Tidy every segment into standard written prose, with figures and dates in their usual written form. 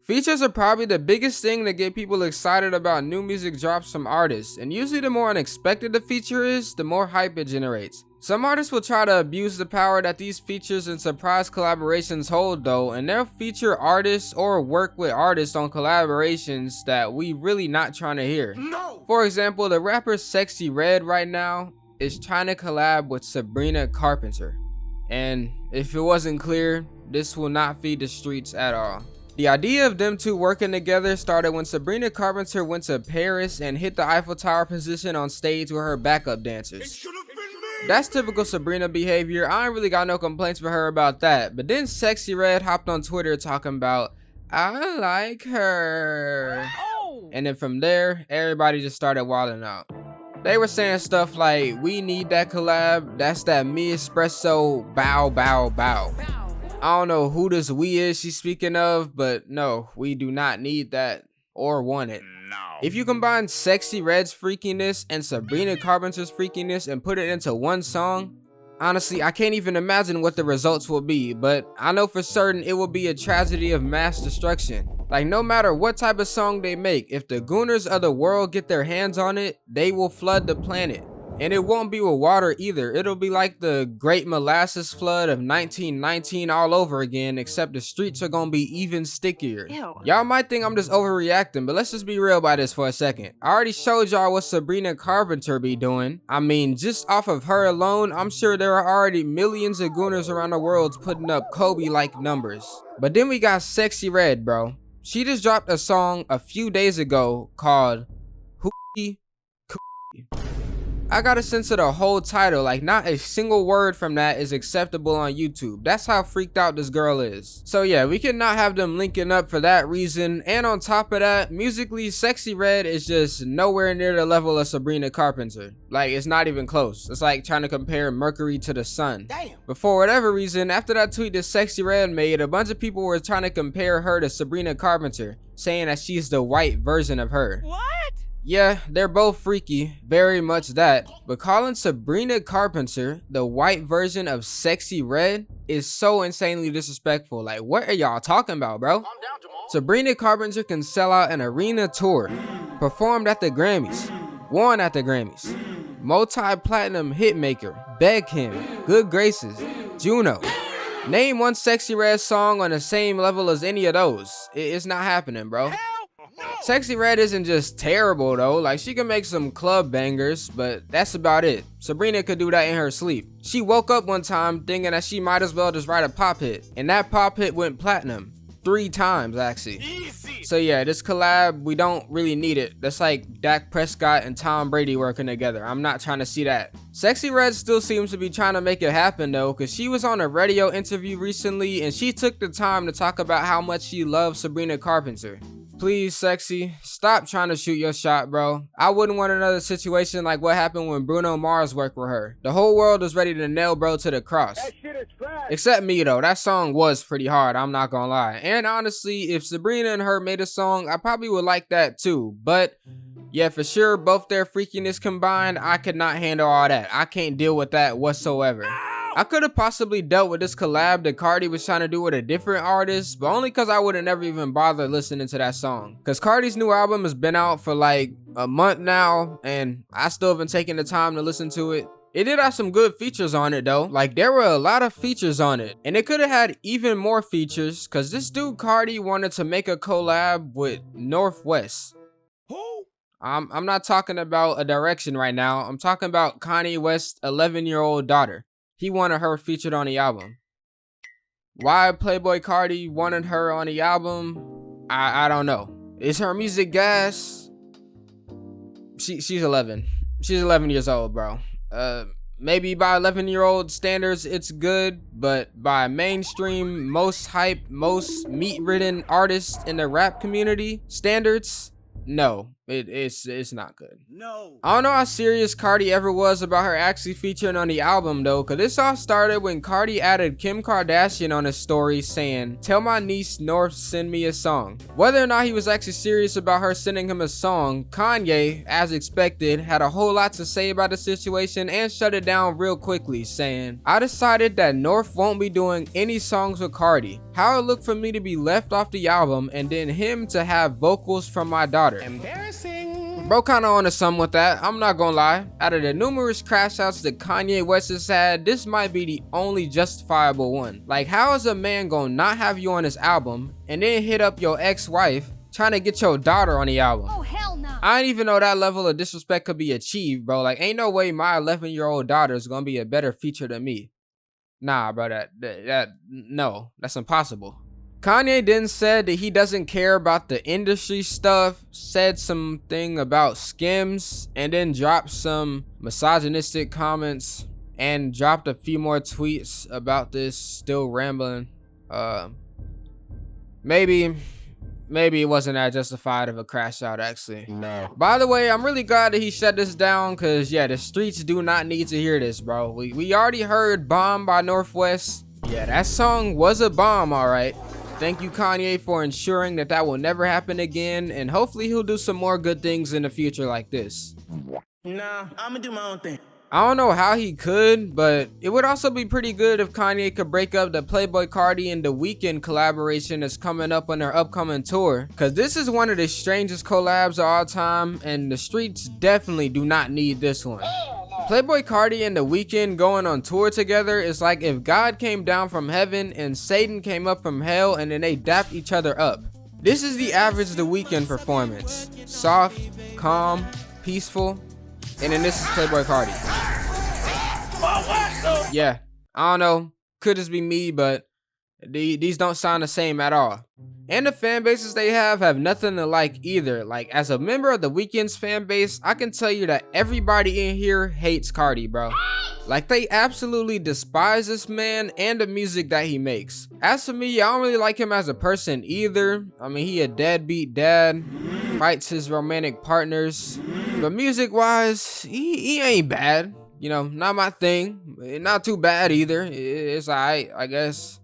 Features are probably the biggest thing that get people excited about new music drops from artists, and usually the more unexpected the feature is, the more hype it generates. Some artists will try to abuse the power that these features and surprise collaborations hold though, and they'll feature artists or work with artists on collaborations that we really not trying to hear. No! For example, the rapper Sexyy Red right now is trying to collab with Sabrina Carpenter. And if it wasn't clear, this will not feed the streets at all. The idea of them two working together started when Sabrina Carpenter went to Paris and hit the Eiffel Tower position on stage with her backup dancers. That's typical Sabrina behavior. I ain't really got no complaints for her about that. But then Sexyy Red hopped on Twitter talking about, I like her. And then from there, everybody just started wilding out. They were saying stuff like, we need that collab. That's that me espresso bow bow bow. I don't know who this we is she's speaking of, but no, we do not need that or want it. No. If you combine Sexyy Red's freakiness and Sabrina Carpenter's freakiness and put it into one song, honestly, I can't even imagine what the results will be, but I know for certain it will be a tragedy of mass destruction. Like, no matter what type of song they make, if the gooners of the world get their hands on it, they will flood the planet. And it won't be with water either. It'll be like the Great Molasses Flood of 1919 all over again, except the streets are gonna be even stickier. Y'all might think I'm just overreacting, but let's just be real about this for a second. I already showed y'all what Sabrina Carpenter be doing. I mean, just off of her alone, I'm sure there are already millions of gooners around the world putting up Kobe-like numbers. But then we got Sexyy Red, bro. She just dropped a song a few days ago called Hookie Cookie. I got a sense of the whole title, like not a single word from that is acceptable on YouTube. That's how freaked out this girl is. So yeah, we cannot have them linking up for that reason. And on top of that, musically, Sexyy Red is just nowhere near the level of Sabrina Carpenter. Like, it's not even close. It's like trying to compare Mercury to the sun. Damn. But for whatever reason, after that tweet that Sexyy Red made, a bunch of people were trying to compare her to Sabrina Carpenter, saying that she's the white version of her. What? Yeah, they're both freaky, very much that, but calling Sabrina Carpenter the white version of Sexyy Red is so insanely disrespectful. Like, what are y'all talking about, bro? Sabrina Carpenter can sell out an arena tour, performed at the Grammys, won at the Grammys, multi-platinum hitmaker, Beg Him, Good Graces, Juno. Name one Sexyy Red song on the same level as any of those. It's not happening, bro. Sexyy Red isn't just terrible though, like she can make some club bangers, but that's about it. Sabrina could do that in her sleep. She woke up one time thinking that she might as well just write a pop hit, and that pop hit went platinum 3 times actually. Easy. So yeah, this collab, we don't really need it. That's like Dak Prescott and Tom Brady working together. I'm not trying to see that. Sexyy Red still seems to be trying to make it happen though, cause she was on a radio interview recently and she took the time to talk about how much she loves Sabrina Carpenter. Please, Sexy, stop trying to shoot your shot, bro. I wouldn't want another situation like what happened when Bruno Mars worked with her. The whole world is ready to nail bro to the cross. That shit is trash. Except me though, that song was pretty hard, I'm not gonna lie. And honestly, if Sabrina and her made a song, I probably would like that too. But yeah, for sure, both their freakiness combined, I could not handle all that. I can't deal with that whatsoever. I could have possibly dealt with this collab that Carti was trying to do with a different artist, but only because I would have never even bothered listening to that song. Because Carti's new album has been out for like a month now, and I still haven't taken the time to listen to it. It did have some good features on it though. Like, there were a lot of features on it, and it could have had even more features because this dude Carti wanted to make a collab with Northwest. Who? I'm not talking about a direction right now. I'm talking about Kanye West's 11-year-old daughter. He wanted her featured on the album. Why Playboi Carti wanted her on the album, I don't know. Is her music gas? She's 11. She's 11 years old, bro. Maybe by 11-year-old standards it's good, but by mainstream, most hype, most meat-ridden artists in the rap community standards, no. It's not good. No. I don't know how serious Carti ever was about her actually featuring on the album though, cause this all started when Carti added Kim Kardashian on his story saying, "Tell my niece North send me a song." Whether or not he was actually serious about her sending him a song, Kanye, as expected, had a whole lot to say about the situation and shut it down real quickly, saying, "I decided that North won't be doing any songs with Carti. How it looked for me to be left off the album and then him to have vocals from my daughter." Embarrassing. Bro kinda onto something with that, I'm not gonna lie. Out of the numerous crash outs that Kanye West has had, this might be the only justifiable one. Like, how is a man gonna not have you on his album and then hit up your ex-wife trying to get your daughter on the album? Oh, hell no. I didn't even know that level of disrespect could be achieved, bro. Like, ain't no way my 11-year-old daughter is gonna be a better feature than me. Nah, bro, no, that's impossible. Kanye then said that he doesn't care about the industry stuff, said something about Skims, and then dropped some misogynistic comments and dropped a few more tweets about this, still rambling. Maybe it wasn't that justified of a crash out actually. No. By the way, I'm really glad that he shut this down because yeah, the streets do not need to hear this, bro. We already heard Bomb by Northwest. Yeah, that song was a bomb, alright. Thank you, Kanye, for ensuring that that will never happen again, and hopefully he'll do some more good things in the future like this. Nah, I'ma do my own thing. I don't know how he could, but it would also be pretty good if Kanye could break up the Playboi Carti and the Weeknd collaboration that's coming up on their upcoming tour, because this is one of the strangest collabs of all time, and the streets definitely do not need this one. Playboi Carti and the Weeknd going on tour together is like if God came down from heaven and Satan came up from hell and then they dapped each other up. This is the average The Weeknd performance. Soft, calm, peaceful, and then this is Playboi Carti. Yeah, I don't know, could just be me, but these don't sound the same at all. And the fan bases they have nothing to like either. Like, as a member of the Weeknd's fan base, I can tell you that everybody in here hates Carti, bro. Like, they absolutely despise this man and the music that he makes. As for me, I don't really like him as a person either. I mean, he a deadbeat dad, fights his romantic partners. But music-wise, he ain't bad. You know, not my thing. Not too bad either. It's alright, I guess.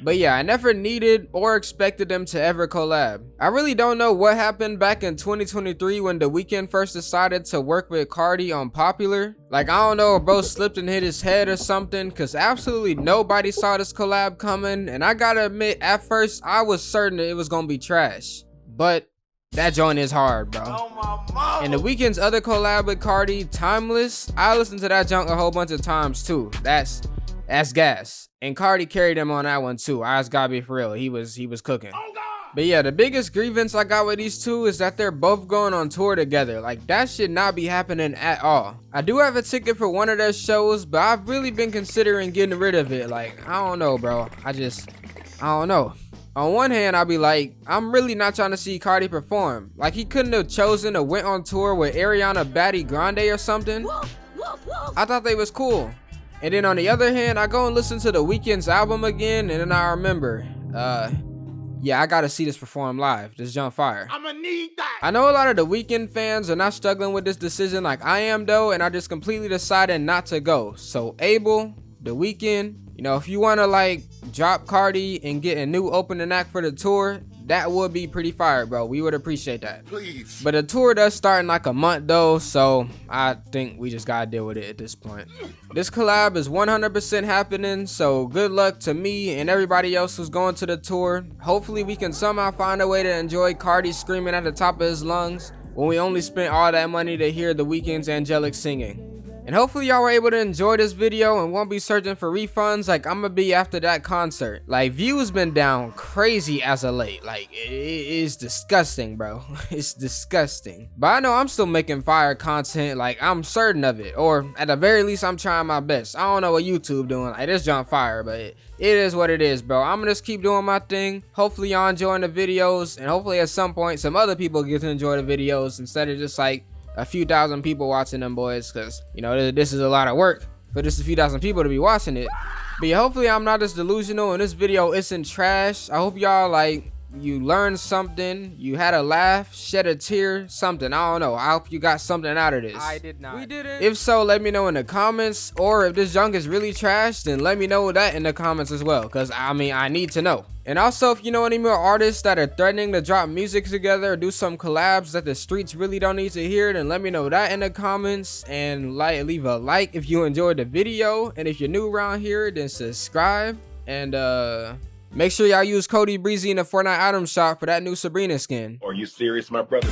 But yeah, I never needed or expected them to ever collab. I really don't know what happened back in 2023 when The Weeknd first decided to work with Carti on Popular. Like, I don't know if bro slipped and hit his head or something, because absolutely nobody saw this collab coming, and I gotta admit, at first I was certain that it was gonna be trash. But that joint is hard, bro. And The Weeknd's other collab with Carti, Timeless, I listened to that junk a whole bunch of times too. That's gas. And Carti carried him on that one too. I just gotta be for real. He was cooking. But yeah, the biggest grievance I got with these two is that they're both going on tour together. Like, that should not be happening at all. I do have a ticket for one of their shows, but I've really been considering getting rid of it. Like, I don't know, bro. I don't know. On one hand, I'll be like, I'm really not trying to see Carti perform. Like, he couldn't have chosen to went on tour with Ariana Batty Grande or something. I thought they was cool. And then on the other hand, I go and listen to The Weeknd's album again, and then I remember, yeah, I gotta see this perform live. This jump fire. I'ma need that. I know a lot of The Weeknd fans are not struggling with this decision like I am though, and I just completely decided not to go. So Abel, The Weeknd, you know, if you wanna like drop Carti and get a new opening act for the tour, that would be pretty fire, bro. We would appreciate that. Please. But the tour does start in like a month though, so I think we just gotta deal with it at this point. This collab is 100% happening, so good luck to me and everybody else who's going to the tour. Hopefully we can somehow find a way to enjoy Carti screaming at the top of his lungs when we only spent all that money to hear The Weeknd's angelic singing. And hopefully y'all were able to enjoy this video and won't be searching for refunds like I'm gonna be after that concert. Like, views been down crazy as of late. Like, it is disgusting, bro. It's disgusting. But I know I'm still making fire content. Like, I'm certain of it. Or at the very least, I'm trying my best. I don't know what YouTube doing. Like, this jump fire, but it is what it is, bro. I'm gonna just keep doing my thing. Hopefully y'all enjoying the videos, and hopefully at some point some other people get to enjoy the videos instead of just like a few thousand people watching them boys, because you know this is a lot of work for just a few thousand people to be watching it. But yeah, hopefully I'm not as delusional and this video isn't trash. I hope y'all like you learned something, you had a laugh, shed a tear, something. I don't know. I hope you got something out of this. I did not. We didn't. If so, let me know in the comments. Or if this junk is really trash, then let me know that in the comments as well. Cause I mean, I need to know. And also, if you know any more artists that are threatening to drop music together or do some collabs that the streets really don't need to hear, then let me know that in the comments. And leave a like if you enjoyed the video. And if you're new around here, then subscribe. And make sure y'all use code Breezy in the Fortnite item shop for that new Sabrina skin. Are you serious, my brother?